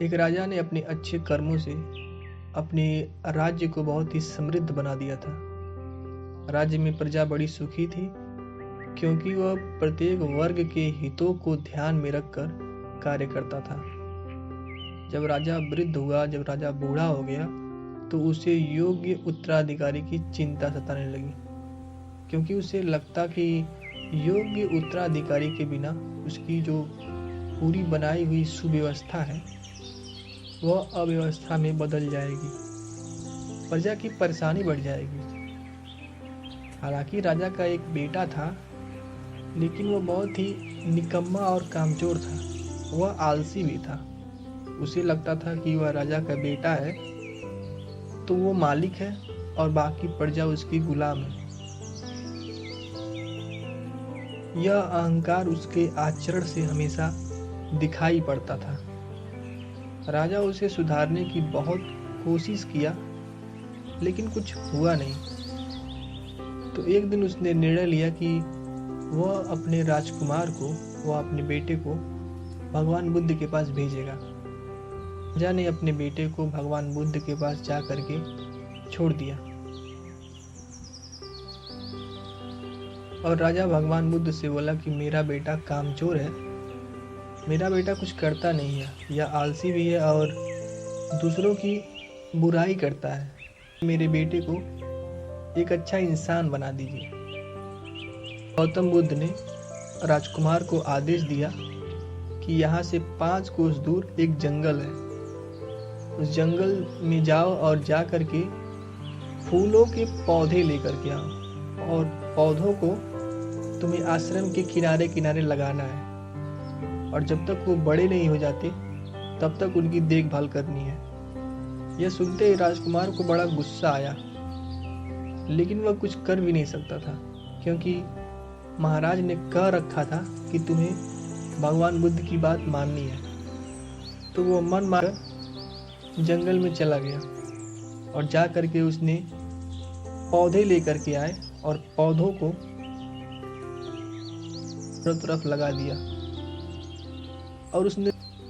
एक राजा ने अपने अच्छे कर्मों से अपने राज्य को बहुत ही समृद्ध बना दिया था। राज्य में प्रजा बड़ी सुखी थी क्योंकि वह प्रत्येक वर्ग के हितों को ध्यान में रखकर कार्य करता था। जब राजा वृद्ध हुआ, जब राजा बूढ़ा हो गया, तो उसे योग्य उत्तराधिकारी की चिंता सताने लगी, क्योंकि उसे लगता कि योग्य उत्तराधिकारी के बिना उसकी जो पूरी बनाई हुई सुव्यवस्था है वह अव्यवस्था में बदल जाएगी, प्रजा की परेशानी बढ़ जाएगी। हालांकि राजा का एक बेटा था, लेकिन वह बहुत ही निकम्मा और कामचोर था। वह आलसी भी था। उसे लगता था कि वह राजा का बेटा है तो वो मालिक है और बाकी प्रजा उसकी गुलाम है। यह अहंकार उसके आचरण से हमेशा दिखाई पड़ता था। राजा उसे सुधारने की बहुत कोशिश किया, लेकिन कुछ हुआ नहीं। तो एक दिन उसने निर्णय लिया कि वह अपने राजकुमार को, वह अपने बेटे को भगवान बुद्ध के पास भेजेगा। राजा ने अपने बेटे को भगवान बुद्ध के पास जा करके छोड़ दिया और राजा भगवान बुद्ध से बोला कि मेरा बेटा कामचोर है, मेरा बेटा कुछ करता नहीं है, यह आलसी भी है और दूसरों की बुराई करता है। मेरे बेटे को एक अच्छा इंसान बना दीजिए। गौतम बुद्ध ने राजकुमार को आदेश दिया कि यहाँ से 5 कोस दूर एक जंगल है, उस जंगल में जाओ और जा करके फूलों के पौधे लेकर के आओ और पौधों को तुम्हें आश्रम के किनारे किनारे लगाना है और जब तक वो बड़े नहीं हो जाते तब तक उनकी देखभाल करनी है। यह सुनते ही राजकुमार को बड़ा गुस्सा आया, लेकिन वह कुछ कर भी नहीं सकता था, क्योंकि महाराज ने कह रखा था कि तुम्हें भगवान बुद्ध की बात माननी है। तो वो मन मार जंगल में चला गया और जा करके उसने पौधे लेकर के आए और पौधों को चारों तरफ लगा दिया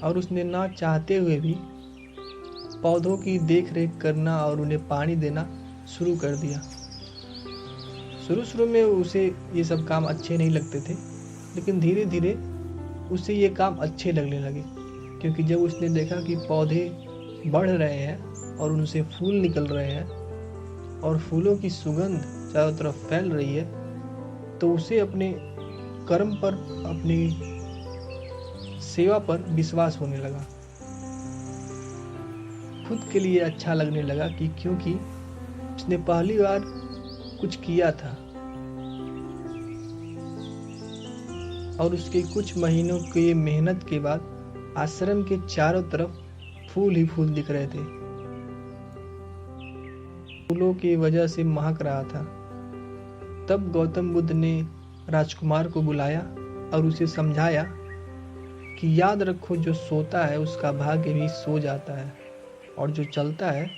और उसने ना चाहते हुए भी पौधों की देख रेख करना और उन्हें पानी देना शुरू कर दिया। शुरू में उसे ये सब काम अच्छे नहीं लगते थे, लेकिन धीरे धीरे उसे ये काम अच्छे लगने लगे, क्योंकि जब उसने देखा कि पौधे बढ़ रहे हैं और उनसे फूल निकल रहे हैं और फूलों की सुगंध चारों तरफ फैल रही है, तो उसे अपने कर्म पर, अपनी सेवा पर विश्वास होने लगा। खुद के लिए अच्छा लगने लगा कि क्योंकि उसने पहली बार कुछ किया था और उसके कुछ महीनों के मेहनत के बाद आश्रम के चारों तरफ फूल ही फूल दिख रहे थे। फूलों की वजह से महक रहा था। तब गौतम बुद्ध ने राजकुमार को बुलाया और उसे समझाया कि याद रखो, जो सोता है उसका भाग्य भी सो जाता है और जो चलता है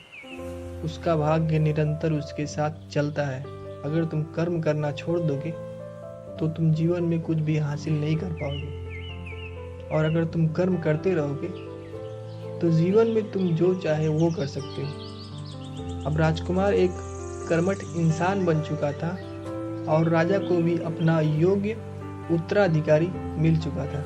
उसका भाग्य निरंतर उसके साथ चलता है। अगर तुम कर्म करना छोड़ दोगे तो तुम जीवन में कुछ भी हासिल नहीं कर पाओगे, और अगर तुम कर्म करते रहोगे तो जीवन में तुम जो चाहे वो कर सकते हो। अब राजकुमार एक कर्मठ इंसान बन चुका था और राजा को भी अपना योग्य उत्तराधिकारी मिल चुका था।